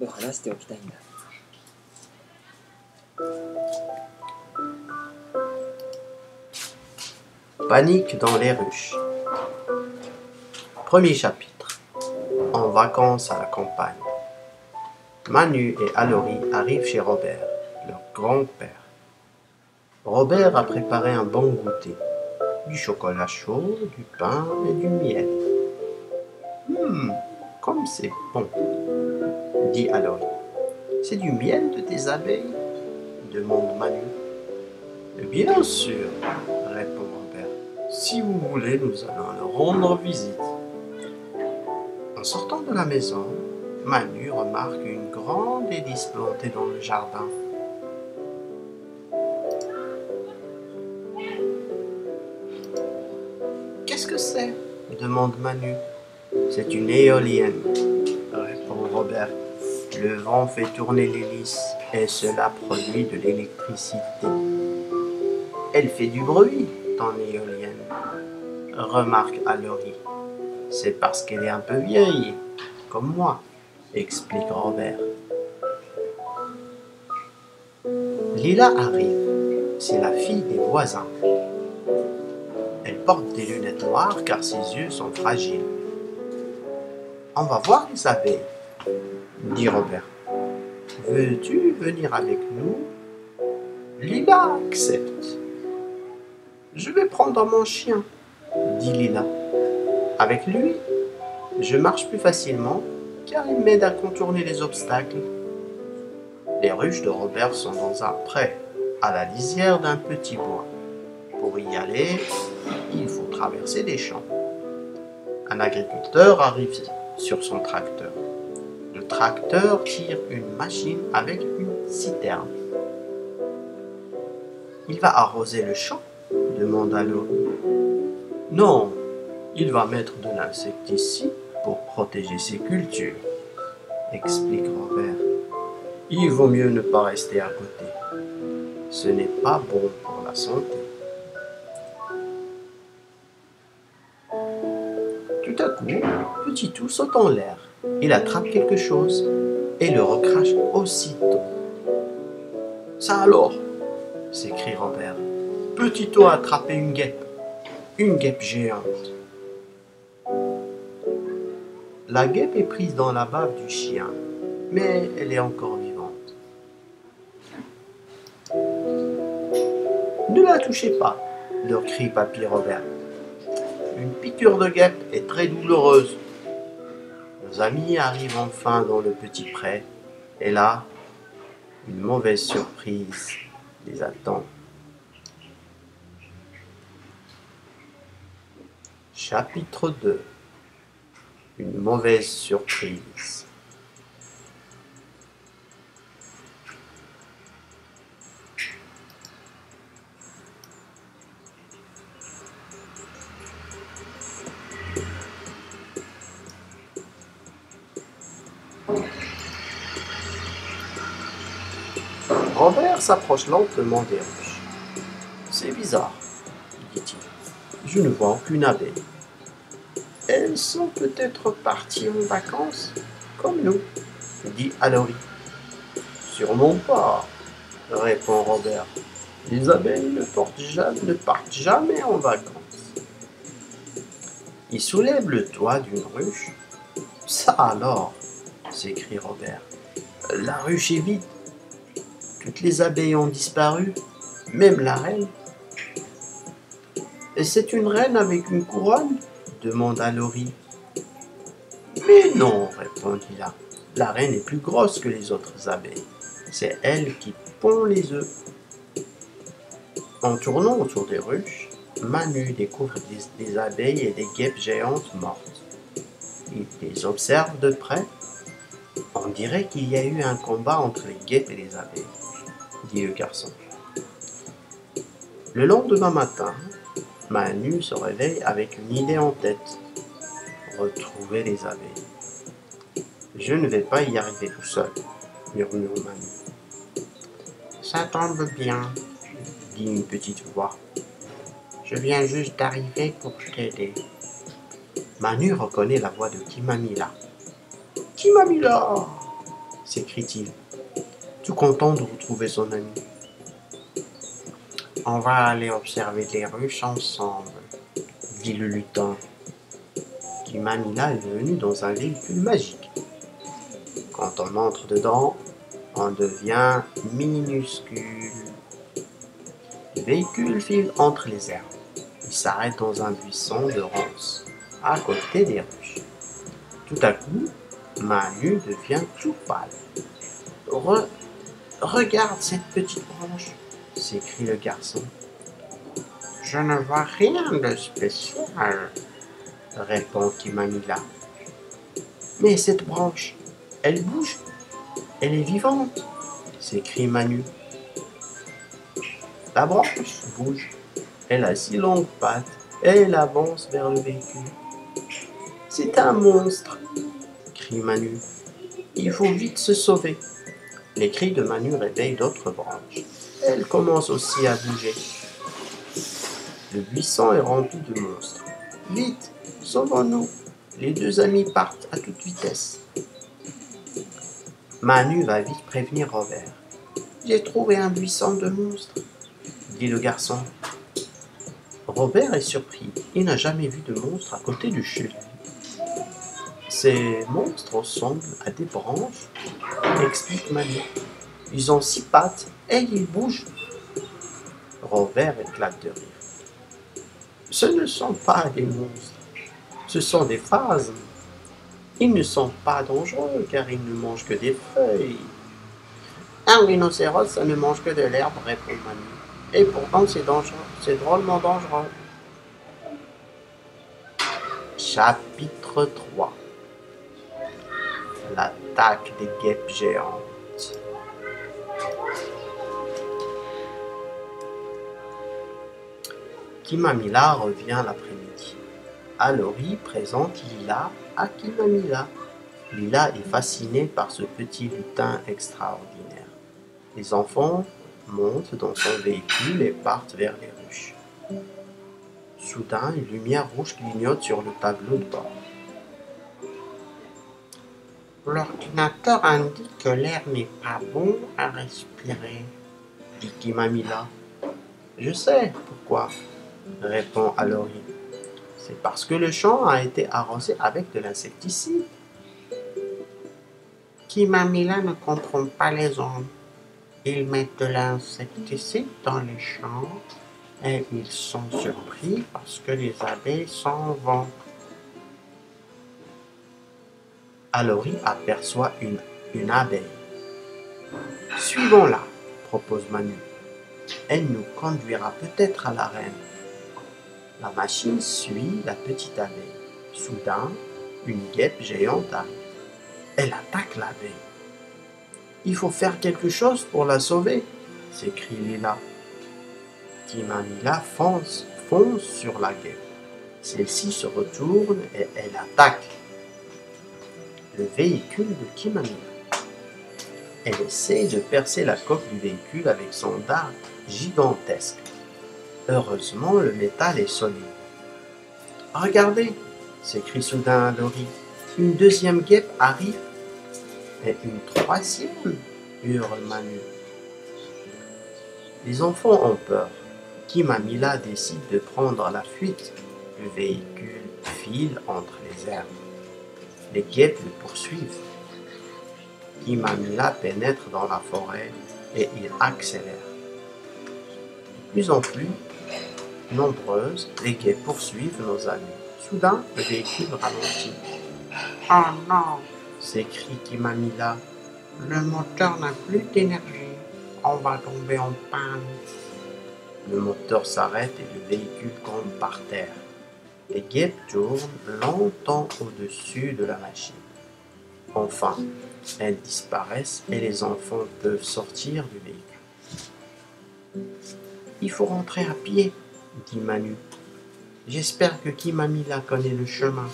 部話しておきたいんだ。Panique dans les ruches. Premier chapitre. En vacances à la campagne. Manu et Alori arrivent chez Robert, leur grand-père. Robert a préparé un bon goûter. Du chocolat chaud, du pain et du miel. Comme c'est bon, dit Alori. C'est du miel de tes abeilles? Demande Manu. Bien sûr, répond Robert. Si vous voulez, nous allons leur rendre visite. En sortant de la maison, Manu remarque une grande hélice plantée dans le jardin. Qu'est-ce que c'est? Demande Manu. C'est une éolienne, répond Robert. Le vent fait tourner l'hélice et cela produit de l'électricité. Elle fait du bruit, ton éolienne, remarque Alori. C'est parce qu'elle est un peu vieille, comme moi, explique Robert. Lila arrive, c'est la fille des voisins. Elle porte des lunettes noires car ses yeux sont fragiles. On va voir les abeilles, dit Robert. Veux-tu venir avec nous? Lila accepte. Je vais prendre mon chien, dit Lila. Avec lui, je marche plus facilement car il m'aide à contourner les obstacles. Les ruches de Robert sont dans un pré, à la lisière d'un petit bois. Pour y aller, il faut traverser des champs. Un agriculteur arrive sur son tracteur. Le tracteur tire une machine avec une citerne. Il va arroser le champ? Demande Alori. Non, il va mettre de l'insecticide pour protéger ses cultures, explique Robert. Il vaut mieux ne pas rester à côté. Ce n'est pas bon pour la santé. Tout à coup, Petit Tout saute en l'air. Il attrape quelque chose et le recrache aussitôt. Ça alors, s'écrie Robert. Petit Tout a attrapé une guêpe géante. La guêpe est prise dans la bave du chien, mais elle est encore vivante. Ne la touchez pas, leur crie Papy Robert. Une piqûre de guêpe est très douloureuse. Nos amis arrivent enfin dans le petit pré, et là, une mauvaise surprise les attend. Chapitre 2. Une mauvaise surprise. Robert s'approche lentement des ruches. C'est bizarre, dit-il. Je ne vois aucune abeille. Elles sont peut-être parties en vacances, comme nous, dit Alori. Sûrement pas, répond Robert. Les abeilles ne partent jamais en vacances. Il soulève le toit d'une ruche. Ça alors, s'écrie Robert. La ruche est vide. Toutes les abeilles ont disparu, même la reine. Et c'est une reine avec une couronne? Demanda Alori. Mais non, répondit Lila. La reine est plus grosse que les autres abeilles. C'est elle qui pond les œufs. En tournant autour des ruches, Manu découvre des abeilles et des guêpes géantes mortes. Il les observe de près. On dirait qu'il y a eu un combat entre les guêpes et les abeilles, dit le garçon. Le lendemain matin, Manu se réveille avec une idée en tête. Retrouver les abeilles. Je ne vais pas y arriver tout seul, murmure Manu. Ça tombe bien, dit une petite voix. Je viens juste d'arriver pour t'aider. Manu reconnaît la voix de Kimamila. Kimamila, s'écrie-t-il, tout content de retrouver son ami. On va aller observer les ruches ensemble, dit le lutin. Kimamila est venu dans un véhicule magique. Quand on entre dedans, on devient minuscule. Le véhicule file entre les herbes. Il s'arrête dans un buisson de ronces, à côté des ruches. Tout à coup, Manu devient tout pâle. Regarde cette petite branche, s'écrie le garçon. Je ne vois rien de spécial, répond Kimamila. Mais cette branche, elle bouge, elle est vivante, s'écrie Manu. La branche bouge, elle a si longues pattes, elle avance vers le véhicule. C'est un monstre, crie Manu. Il faut vite se sauver. Les cris de Manu réveillent d'autres branches. Elles commencent aussi à bouger. Le buisson est rempli de monstres. Vite, sauvons-nous. Les deux amis partent à toute vitesse. Manu va vite prévenir Robert. J'ai trouvé un buisson de monstres, dit le garçon. Robert est surpris. Il n'a jamais vu de monstre à côté du chez lui. Ces monstres ressemblent à des branches, explique Manu. Ils ont 6 pattes et ils bougent. Robert éclate de rire. Ce ne sont pas des monstres, ce sont des phasmes. Ils ne sont pas dangereux car ils ne mangent que des feuilles. Un rhinocéros, ça ne mange que de l'herbe, répond Manu. Et pourtant c'est dangereux, c'est drôlement dangereux. Chapitre 3. L'attaque des guêpes géantes. Kimamila revient l'après-midi. Alori présente Lila à Kimamila. Lila est fascinée par ce petit lutin extraordinaire. Les enfants montent dans son véhicule et partent vers les ruches. Soudain, une lumière rouge clignote sur le tableau de bord. L'ordinateur indique que l'air n'est pas bon à respirer, dit Kimamila. Je sais pourquoi, répond Alori. C'est parce que le champ a été arrosé avec de l'insecticide. Kimamila ne comprend pas les hommes. Ils mettent de l'insecticide dans les champs et ils sont surpris parce que les abeilles s'en vont. Alori aperçoit une abeille. Suivons-la, propose Manu. Elle nous conduira peut-être à la reine. La machine suit la petite abeille. Soudain, une guêpe géante arrive. Elle attaque l'abeille. Il faut faire quelque chose pour la sauver, s'écrie Lila. Kimamila fonce sur la guêpe. Celle-ci se retourne et elle attaque le véhicule de Kimamila. Elle essaie de percer la coque du véhicule avec son dard gigantesque. Heureusement, le métal est solide. « Regardez !» s'écrie soudain Alori. « Une deuxième guêpe arrive. » « Et une troisième !» hurle Manu. Les enfants ont peur. Kimamila décide de prendre la fuite. Le véhicule file entre les herbes. Les guêpes le poursuivent. Kimamila pénètre dans la forêt et il accélère. De plus en plus nombreuses, les guêpes poursuivent nos amis. Soudain, le véhicule ralentit. « Oh non !» s'écrie Kimamila. « Le moteur n'a plus d'énergie. On va tomber en panne. » Le moteur s'arrête et le véhicule tombe par terre. Les guêpes tournent longtemps au-dessus de la machine. Enfin, elles disparaissent et les enfants peuvent sortir du véhicule. « Il faut rentrer à pied, » dit Manu. « J'espère que Kimamila connaît le chemin. »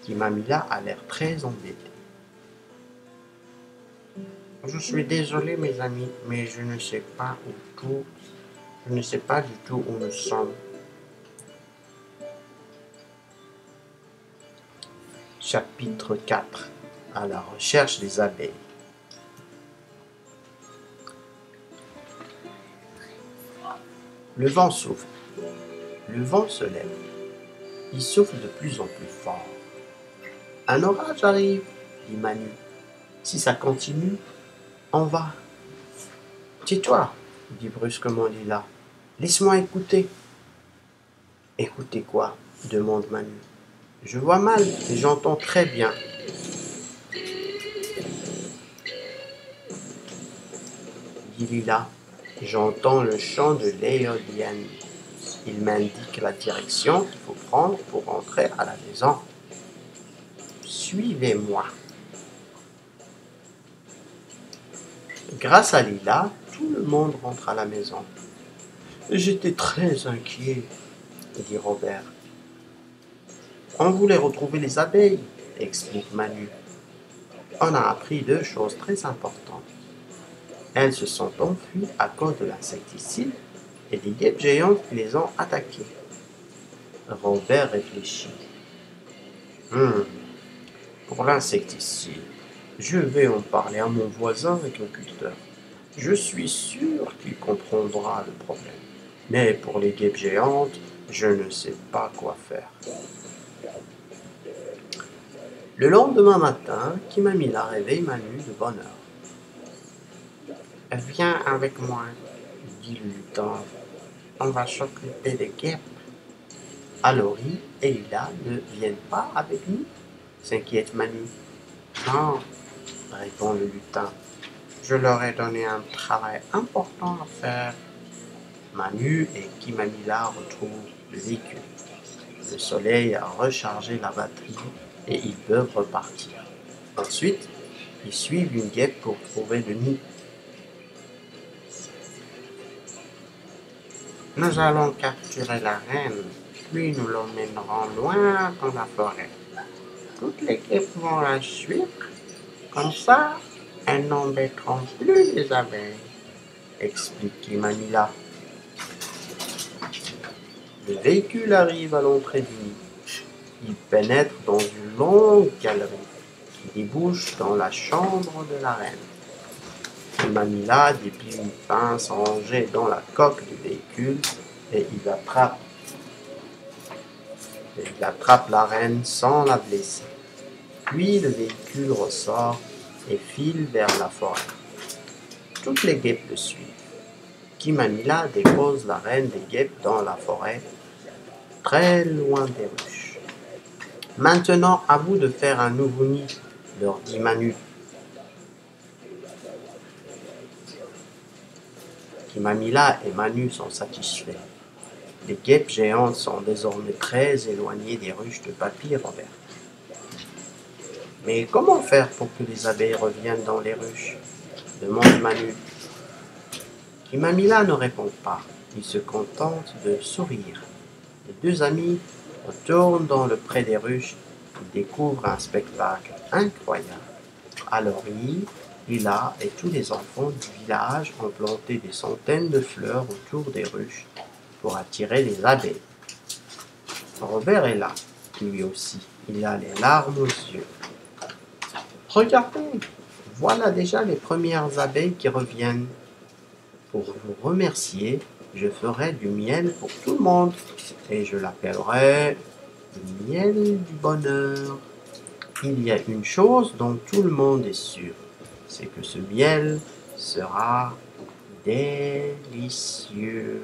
Kimamila a l'air très embêtée. « Je suis désolée, mes amis, mais je ne sais pas du tout où nous sommes. » Chapitre 4. à la recherche des abeilles. Le vent souffle. Le vent se lève. Il souffle de plus en plus fort. Un orage arrive, dit Manu. Si ça continue, on va. Tais-toi, dit brusquement Lila. Laisse-moi écouter. Écoutez quoi? Demande Manu. Je vois mal, mais j'entends très bien. Dit Lila. J'entends le chant de l'éolienne. Il m'indique la direction qu'il faut prendre pour rentrer à la maison. Suivez-moi. Grâce à Lila, tout le monde rentre à la maison. J'étais très inquiet, dit Robert. On voulait retrouver les abeilles, explique Manu. On a appris 2 choses très importantes. Elles se sont enfuies à cause de l'insecticide et des guêpes géantes qui les ont attaquées. Robert réfléchit. Pour l'insecticide, je vais en parler à mon voisin agriculteur. Je suis sûr qu'il comprendra le problème. Mais pour les guêpes géantes, je ne sais pas quoi faire. Le lendemain matin, Kimamila réveille Manu de bonne heure. Viens avec moi, dit le lutin. On va s'occuper des guêpes. Alori et Lila ne viennent pas avec nous, s'inquiète Manu. Non, répond le lutin. Je leur ai donné un travail important à faire. Manu et Kimamila retrouvent le véhicule. Le soleil a rechargé la batterie et ils peuvent repartir. Ensuite, ils suivent une guêpe pour trouver le nid. Nous allons capturer la reine, puis nous l'emmènerons loin dans la forêt. Toutes les guêpes vont la suivre, comme ça, elles n'embêteront plus les abeilles, explique Kimamila. Le véhicule arrive à l'entrée du nid. Il pénètre dans une longue galerie qui débouche dans la chambre de la reine. Kimamila déplie une pince rangée dans la coque du véhicule et il attrape la reine sans la blesser. Puis le véhicule ressort et file vers la forêt. Toutes les guêpes le suivent. Kimamila dépose la reine des guêpes dans la forêt, très loin des ruches. Maintenant, à vous de faire un nouveau nid, leur dit Manu. Kimamila et Manu sont satisfaits. Les guêpes géantes sont désormais très éloignées des ruches de papier, Robert. Mais comment faire pour que les abeilles reviennent dans les ruches? Demande Manu. Kimamila ne répond pas. Il se contente de sourire. Les 2 amis retournent dans le pré des ruches et découvrent un spectacle incroyable. Alori, Lila et tous les enfants du village ont planté des centaines de fleurs autour des ruches pour attirer les abeilles. Robert est là, lui aussi. Il a les larmes aux yeux. Regardez, voilà déjà les premières abeilles qui reviennent. Pour vous remercier, je ferai du miel pour tout le monde et je l'appellerai le miel du bonheur. Il y a une chose dont tout le monde est sûr, c'est que ce miel sera délicieux.